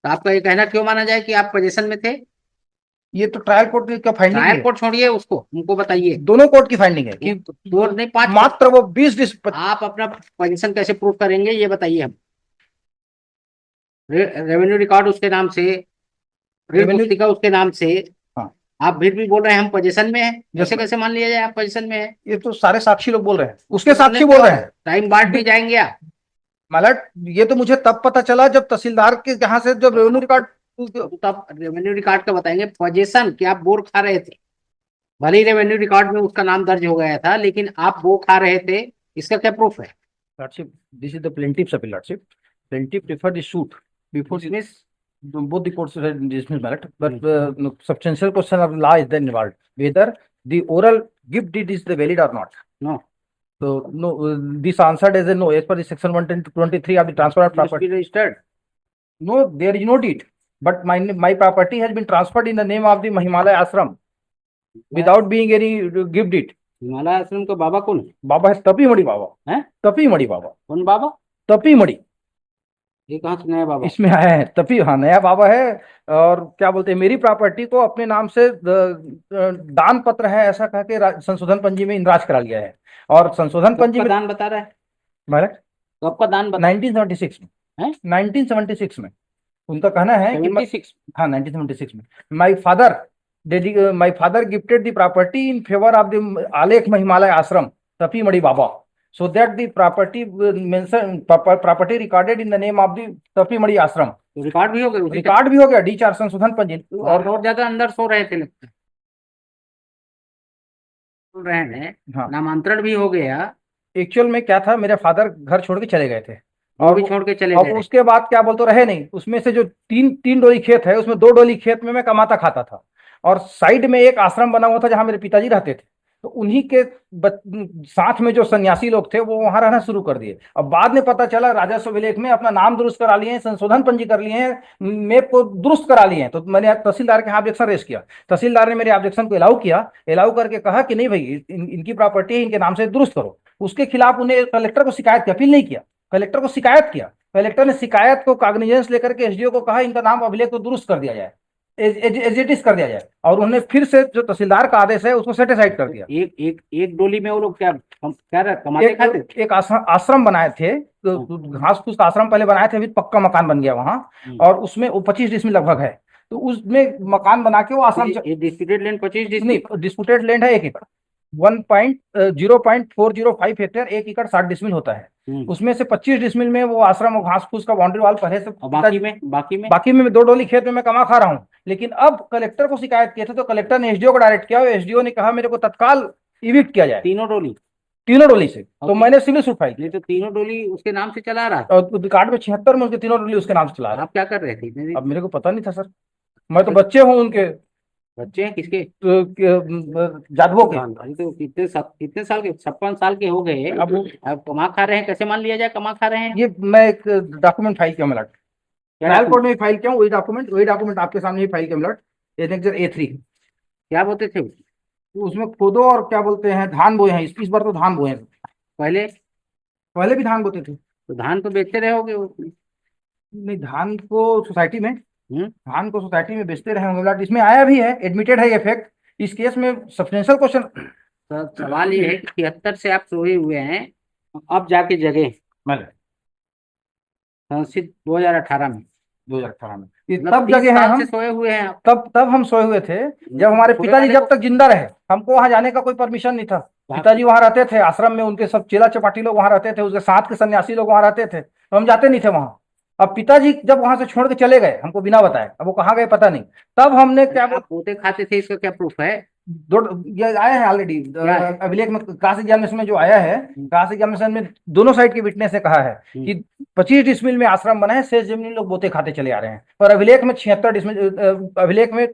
तो आपका ये कहना क्यों माना जाए कि आप पोजीशन में थे? ये तो ट्रायल कोर्ट का फाइंडिंग ट्रायल है। कोर्ट छोड़िए, उसको हमको बताइए। दोनों कोर्ट की फाइंडिंग है कि दो नहीं, पांच मात्र वो 20 आप अपना पोजीशन कैसे प्रूव करेंगे ये बताइए हम। रेवेन्यू रिकॉर्ड उसके नाम से, ऋण रेवेन्यू। पुस्तिका उसके नाम से। हाँ। आप फिर भी बोल रहे हैं हम पोजीशन में हैं, यस ऐसे मैम। कैसे मान लिया जाए आप पोजीशन में हैं? ये तो सारे साक्षी लोग बोल रहे हैं, उसके तो सुनने साक्षी के बोल रहे बाद हैं। टाइम बांट भी जाएंगे आप? मलट, ये तो मुझे तब पता चला जब तहसीलदार के यहाँ से जब रेवेन्यू रिकॉर्ड। तो आप रेवेन्यू रिकॉर्ड का बताएंगे पोजीशन कि आप बोर खा रहे थे। भले ही रेवेन्यू रिकॉर्ड में उसका नाम दर्ज हो गया था, लेकिन आप वो खा रहे थे, इसका क्या प्रूफ है? Lordship, this is the plaintiff's appeal, Lordship. Plaintiff preferred the suit before the, dismiss. both the courts had dismissed merit, but no, substantial question of law is then involved. Whether the oral gift deed is the valid or not. No. So, no, this answered as a no, as per the section 110 to 23 of the transfer of must be property. registered. No, there is no deed. But my property has been transferred in the name of the Himalaya Ashram without being any gift deed. Himalaya आश्रम का बाबा कौन है? बाबा है तपी मणि बाबा। हैं? तपी मणि बाबा। कौन बाबा? तपी मणि। ये कहाँ से नया बाबा? इसमें आया है तभी, हाँ नया बाबा है। और क्या बोलते हैं, मेरी प्रॉपर्टी को अपने नाम से दान पत्र है ऐसा कह के संशोधन पंजी में इंद्राज करा लिया है। और संशोधन कब पंजी का में दान बता रहा है? मैंने कब का दान बता? 1976 में। है 1976 में उनका कहना है कि 76? हाँ 1976 में my father gifted the property in favour of the आलेख हिमालय आश्रम तपी मणि बाबा, so that the property recorded in the name of the तपी मणि आश्रम। तो रिकॉर्ड भी हो गया उसी रिकॉर्ड भी हो गया डी 4 संशोधन पंजी। और ज्यादा अंदर सो रहे थे लगता है। बोल रहे हैं हाँ, नामांतरण भी हो गया। एक्चुअल में क्या था, मेरे फादर घर छोड़ के चले गए थे। वो और भी छोड़ के चले अब गए। उसके बाद क्या बोलते रहे नहीं, उसमें से जो तीन तीन डोली खेत है उसमें 2 डोली खेत में मैं कमाता खाता था। और साइड में एक आश्रम बना हुआ था जहां मेरे पिताजी रहते थे। तो उन्हीं के साथ में जो सन्यासी लोग थे वो वहां रहना शुरू कर दिए। अब बाद में पता चला राजस्व अभिलेख में अपना नाम दुरुस्त करा लिए हैं, संशोधन पंजी कर लिए हैं, मेप को दुरुस्त करा लिए हैं। तो मैंने तहसीलदार के यहाँ ऑब्जेक्शन रेज किया। तहसीलदार ने मेरे ऑब्जेक्शन को अलाउ किया। अलाउ करके कहा कि नहीं भाई, इनकी प्रॉपर्टी इनके नाम से दुरुस्त करो। उसके खिलाफ उन्हें कलेक्टर को शिकायत की, अपील नहीं किया, कलेक्टर को शिकायत किया। कलेक्टर ने शिकायत को काग्निजेंस लेकर के एसडीओ को कहा इनका नाम अभिलेख को दुरुस्त कर दिया जाए, एज इट इज कर दिया जाए। और उन्होंने फिर से जो तहसीलदार का आदेश है उसको सेटिसाइड कर दिया। एक एक एक डोली में वो लोग क्या कमाते खाते थे? एक आश्रम बनाए थे, हाँ। तो घास फूस का आश्रम पहले बनाए थे, अभी पक्का मकान बन गया वहां। और उसमें वो 25 डिसमिल लगभग है। तो उसमें मकान बना के वो आश्रम ये डिस्प्यूटेड लैंड 25 नहीं, डिस्प्यूटेड लैंड है 1 एकड़, 0.405 हेक्टेयर, 1 एकड़ 60 डिसमिल होता है। उसमें से 25 डिसमिल में वो आश्रम और घास फूस का बाउंड्री वाल पहले से। बाकी में 2 डोली खेत में मैं कमा खा रहा हूँ। लेकिन अब कलेक्टर को शिकायत किया था तो कलेक्टर ने एसडीओ को डायरेक्ट किया, एसडीओ ने कहा मेरे को तत्काल इविक्ट किया जाए तीनों डोली। तीनों डोली से। तो मैंने सिविल सूट फाइल नहीं किया। तो तीनों डोली उसके नाम से चला रहा था। और रिकॉर्ड में 76 में उसके तीनों डोली उसके नाम से चला रहा आप क्या कर रहे थे है। अब मेरे को पता नहीं था सर, मैं तो बच्चे हूँ उनके, बच्चे हैं किसके? जादवों के। अरे तो कितने साल के, 56 साल के हो गए। अब अब कमा खा रहे हैं, कैसे मान लिया जाए कमा खा रहे हैं? ये मैं एक डॉक्यूमेंट फाइल किया मिलट, क्या ट्रायल कोर्ट document? में भी फाइल किया हूँ, वही डॉक्यूमेंट आपके सामने ही फाइल किया मिलट, एनेक्सर A3। क्या बोलते थे तो उसमें खोदो और क्या बोलते हैं धान बोए हैं, इस बार तो धान बोए हैं। पहले? पहले भी धान बोते थे। तो धान तो बेचते रहे होगे नहीं, धान को सोसाइटी में, हम्म। धान को सोसाइटी में बेचते रहे होंगे मिलट। इसमें आया भी है, एडमिटेड है ये फैक्ट। इस केस में सब्सटेंशियल क्वेश्चन। तो सवाल ये है कि 73 से आप सोए हुए हैं, अब जाके जगह मैंने संसित 2018 में। 2018 में ये मतलब तब 30 जगह है साल से हम, सोए हुए हैं आप। तब हम सोए हुए थे जब हमारे सोए पिताजी वाले जब को तक जिंदा रहे। हमको वहां जाने का कोई परमिशन नहीं था। पिताजी वहां रहते थे आश्रम में, उनके सब चेला चपाटी लोग वहां रहते थे, उसके साथ के सन्यासी लोग वहां रहते थे, तो हम जाते नहीं थे वहां। अब पिताजी जब वहां से छोड़ के चले गए हमको बिना बताए, अब वो कहाँ गए पता नहीं। तब हमने क्या आप पोते खाते थे, इसका क्या प्रूफ है? दो ये आया है ऑलरेडी क्या है? अभिलेख में, क्लास एग्जामिनेशन में जो आया है, क्लास एग्जामिनेशन में दोनों साइड के विटनेस ने कहा है कि 25 डिसमिल में आश्रम बना है, शेष जमीन लोग बोते खाते चले आ रहे हैं। पर अभिलेख में 76 डिसमिल, अभिलेख में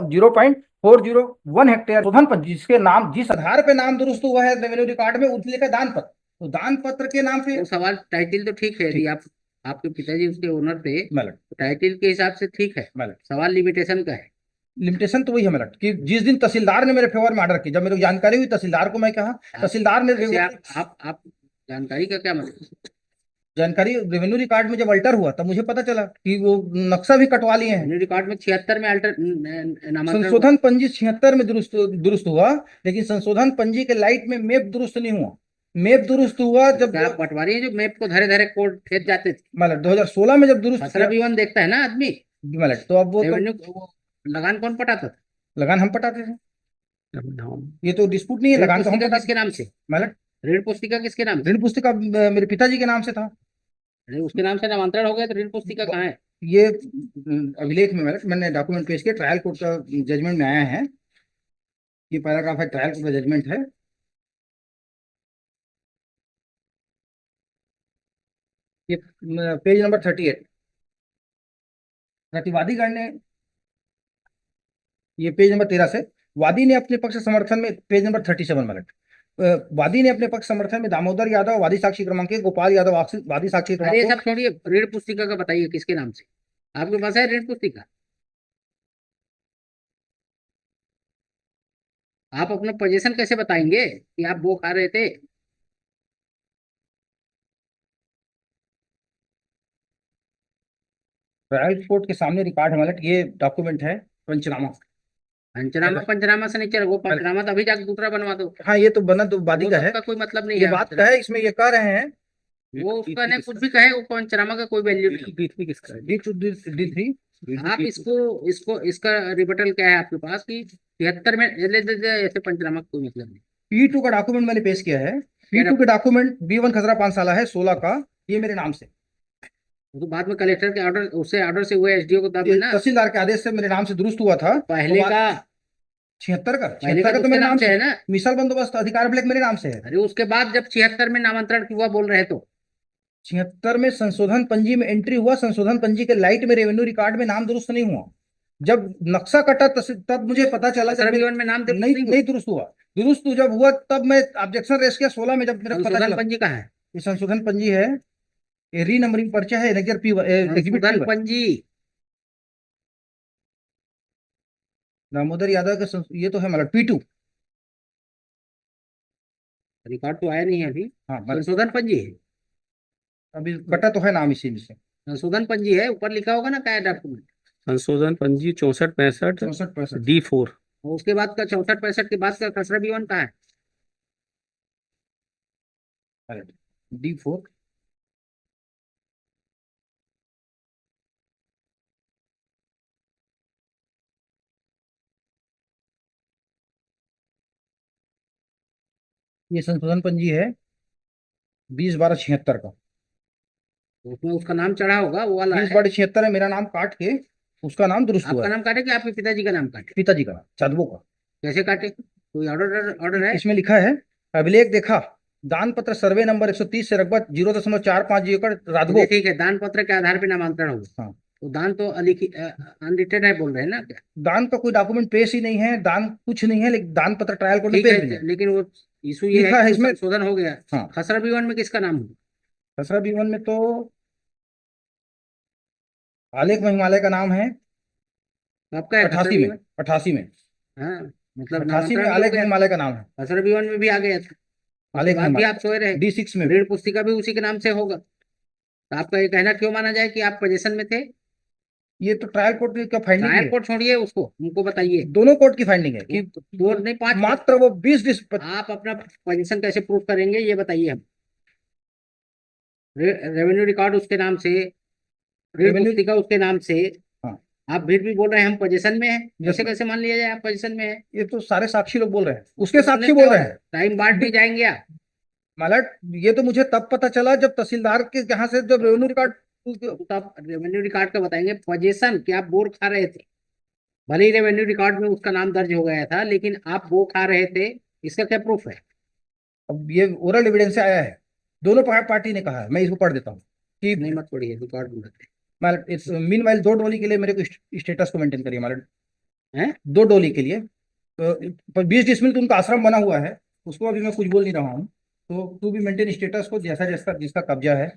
0.401 हेक्टेयर शोधन पर जिसके नाम, जिस आधार पे नाम दुरुस्त हुआ है रेवेन्यू रिकॉर्ड में, उसने लिखा दान पत्र। तो दान पत्र के नाम पे वो सवाल टाइटिल तो ठीक है, यदि आप आपके पिताजी उसके ओनर थे मैलट, तो टाइटिल के हिसाब से ठीक है। मैलट सवाल लिमिटेशन का है। लिमिटेशन तो वही है मैलट कि जिस दिन तहसीलदार ने मेरे फेवर में ऑर्डर की, जब मेरे को जानकारी हुई तहसीलदार को मैं कहा, तहसीलदार ने आप जानकारी का क्या मतलब? जानकारी रेवेन्यू रिकॉर्ड में जब अल्टर हुआ तब मुझे पता चला कि वो नक्शा भी कटवा लिए हैं। रेवेन्यू रिकॉर्ड में 76 में अल्टर नामांतरण संशोधन पंजी 76 में दुरुस्त दुरुस्त हुआ, लेकिन संशोधन पंजी के लाइट में मैप दुरुस्त नहीं हुआ। मैप दुरुस्त हुआ जब क्या आप पटवारी हैं जो मैप को धरे धरे कोड खेत जाते थे? मतलब 2016 में जब दुरुस्त खसरा विमान देखता है ना आदमी। मतलब तो अब वो तो रेवेन्यू लगान कौन पटाता था? लगान हम पटाते थे, ऋण ये तो डिस्प्यूट नहीं है, लगान तो हम पुस्तिका पटाते किसके नाम से? मतलब ऋण पुस्तिका किसके नाम से? ऋण पुस्तिका मेरे पिताजी के नाम से था। अरे उसके नाम से नामांतरण हो गया तो ऋण पुस्तिका कहाँ है? ये अभिलेख में मैंने डॉक्यूमेंट पेश किया, ट्रायल कोर्ट का जजमेंट में आया है, ये पैराग्राफ है, ट्रायल कोर्ट का जजमेंट है। ये पेज नंबर 38, प्रतिवादीगण ने, ये पेज नंबर 13 से, वादी ने अपने पक्ष समर्थन में, पेज नंबर 37 मिनट, वादी ने अपने पक्ष समर्थन में दामोदर यादव वादी साक्षी क्रमांक 1, गोपाल यादव वादी साक्षी अरे ये क्रमांक सब छोड़िए, ऋण पुस्तिका का बताइए किसके नाम से? आपके पास है ऋण पुस्तिका? आप अपना पोजीशन कैसे बताएंगे कि आप वो खा रहे थे? ट्रायल कोर्ट के सामने रिकॉर्ड है मतलब, ये डॉक्यूमेंट है पंचनामा। पंचनामा पंचनामा से नहीं चल, वो पंचनामा तो अभी जाके दूसरा बनवा दो। हाँ ये तो बना तो वादी वो का है, सबका कोई मतलब नहीं ये है बात आपसे। का है, इसमें ये कह रहे हैं वो उसका ने कुछ भी कहे, वो पंचनामा का कोई वैल्यू नहीं। D3 किसका है, D3 आप इसको इसको इसका रिबटल क्या है आपके पास कि 73 में ऐसे पंचनामा का कोई मतलब नहीं। P2 का डॉक्यूमेंट मैंने पेश किया है, क्या P2 के डॉक्यूमेंट B1 खसरा 5 साल है 16 का, ये मेरे नाम से, तो बाद में कलेक्टर के ऑर्डर, उससे ऑर्डर से हुए एसडीओ को तब ये ना। तहसीलदार के आदेश से मेरे नाम से दुरुस्त हुआ था। पहले तो का 76 का, पहले का 76 का तो तो उसके मेरे नाम नाम से से, है ना। मिसाल बंदोबस्त अधिकार अभिलेख मेरे नाम से है। अरे उसके बाद जब 76 में नामांतरण हुआ बोल रहे तो 76 में संशोधन पंजी में एंट्री हुआ, संशोधन पंजी के लाइट में रेवेन्यू रिकॉर्ड में नाम दुरुस्त नहीं हुआ। जब नक्शा कटा तब मुझे पता चला, जब सर्विवन में नाम नहीं नहीं नहीं दुरुस्त हुआ, दुरुस्त जब हुआ तब मैं ऑब्जेक्शन रेस किया 16 में, जब मेरे को पता संशोधन चला पंजी कहाँ है? ये संशोधन पंजी है, ये री नंबरिंग पर्चा है, एग्जिबिट संशोधन P1। पंजी दामोदर यादव के ये तो है मतलब P2। रिकॉर्ड तो आया नहीं है अभी। हाँ संशोधन पंजी है। अभी कटा तो है नाम इसी में से, संशोधन पंजी है, ऊपर लिखा होगा ना क्या डॉक्यूमेंट। संशोधन पंजी 6465 64 65 D4। और उसके बाद का 64 65 के बाद का खसरा बीवन कहाँ है? D4, ये संशोधन पंजी है 20/12/76 का, तो उसमें उसका नाम चढ़ा होगा, वो वाला है। 20/76 है, मेरा नाम काट के उसका नाम दुरुस्त हुआ आपका है, नाम काटे कि आपके पिताजी का नाम काटे? पिताजी का नाम चादवो का। कैसे काटे? कोई ऑर्डर ऑर्डर है? इसमें लिखा है, अभिलेख देखा, दान पत्र सर्वे नंबर 130 से रकबा 0.45 एकड़ राधवो। ठीक है, दान पत्र के आधार पे नामांतरण होगा। हाँ, तो दान तो अनरिटेड है बोल रहे हैं ना क्या? दान का कोई डॉक्यूमेंट पेश ही नहीं है, दान कुछ नहीं है, लेकिन दान पत्र ट्रायल कोर्ट में ठीक पेश भी है, है, लेकिन वो इशू ये है लिखा है कि इसमें। संशोधन हो गया। हाँ, खसरा बीवन में किसका नाम होगा? खसरा B1 में तो आलेख में हिमालय का नाम है, तो आपका है खसरा 88 में, बीवन? 88 में, हाँ, मतलब 88 में नामांतरण भी हो आलेख में गया। हिमालय का नाम है, खसरा बीवन में भी आ गया था, उसके आलेख में बाद भी हिमालय आप सोए रहे। D6 में। ऋण पुस्तिका भी उसी के नाम से होगा, तो आपका ये कहना क्यों माना जाए कि आप पोजीशन में थे? ये तो ट्रायल कोर्ट का फाइंडिंग ट्रायल है, कोर्ट छोड़िए, उसको हमको बताइए। दोनों कोर्ट की फाइंडिंग है कि दो नहीं, 5 मात्र वो 20 आप अपना पोजीशन कैसे प्रूव करेंगे ये बताइए हम। रेवेन्यू रिकॉर्ड उसके नाम से, ऋण रेवेन्यू। पुस्तिका उसके नाम से, हाँ, आप फिर भी बोल रहे हैं हम पोजीशन में हैं। यस ऐसे कैसे मान लिया जाए आप पोजीशन में हैं? ये तो सारे साक्षी लोग बोल रहे हैं, उसके साक्षी बोल रहे हैं। टाइम बांट भी जाएंगे आप? मतलब ये तो मुझे तब पता चला जब तहसीलदार के यहाँ से जब रेवेन्यू रिकॉर्ड, तो आप रेवेन्यू रिकॉर्ड का बताएंगे पोजीशन कि आप बोर खा रहे थे। भले ही रेवेन्यू रिकॉर्ड में उसका नाम दर्ज हो गया था, लेकिन आप वो खा रहे थे, इसका क्या प्रूफ है? अब ये ओरल एविडेंस से आया है, दोनों पार्टी ने कहा है, मैं इसको पढ़ देता हूँ कि नहीं मत पढ़िए, रिकॉर्ड में बताइए। मतलब मीन वाइल 2 डोली के लिए मेरे को स्टेटस को मेंटेन करिए, मतलब हैं? 2 डोली के लिए, तो 20 डिसमिल तो उनका आश्रम बना हुआ है, उसको अभी मैं कुछ बोल नहीं रहा हूँ, तो तू भी मेंटेन स्टेटस को, जैसा जैसा जिसका कब्जा है।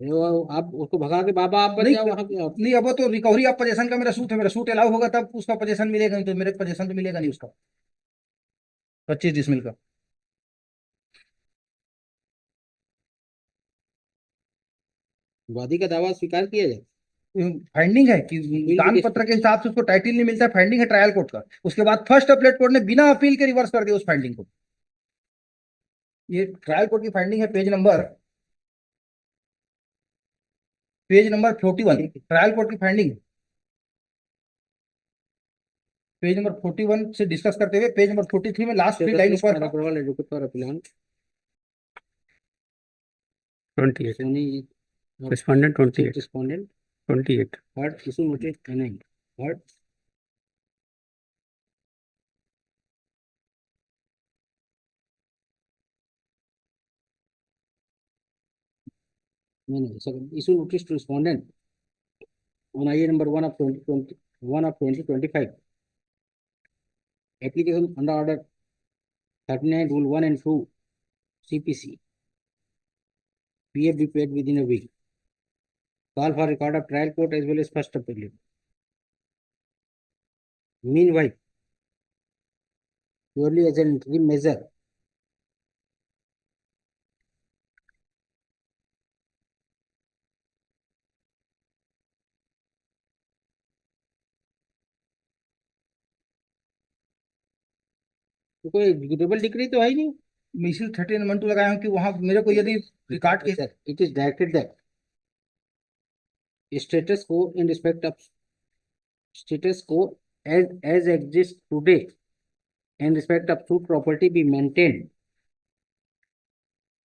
आप उसको भगा के बाबा आप बच नहीं जाओ वहां पे। नहीं, अब वो तो रिकवरी ऑफ पोजेशन का मेरा सूट है, मेरा सूट अलाउ होगा तब उसका पोजेशन मिलेगा, नहीं तो मेरे पोजेशन तो मिलेगा नहीं उसका 25 डिसमिल का। वादी का दावा स्वीकार किया जाए। फाइंडिंग है कि दान पत्र के हिसाब से उसको टाइटिल नहीं मिलता है, फाइंडिंग है ट्रायल कोर्ट का। उसके बाद फर्स्ट अपीलेट कोर्ट ने बिना अपील के रिवर्स कर दिया उस फाइंडिंग को। ये ट्रायल कोर्ट की फाइंडिंग है, पेज नंबर 41, ट्रायल कोर्ट की फाइंडिंग, पेज नंबर 41 से डिस्कस करते हुए पेज नंबर 43 में लास्ट 3 लाइन ऊपर। Agarwal advocate for appellant 28 Soni respondent 28 respondent 28 heard issue notice नहीं हर्ट नहीं sir issue notice to respondent on IA number 1 of 2025 application under order 39 rule 1 and 2 CPC PF be paid within a week. Call for record of trial court as well as first appeal. Meanwhile, purely as an interim measure, तो कोई executable decree तो है ही नहीं। मैं इसी 13(1)(2) लगाया हूँ कि वहां मेरे को यदि रिकॉर्ड के it is directed that status quo in respect of status quo as exists today in respect of suit property be maintained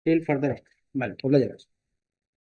till further action. बोला जाएगा।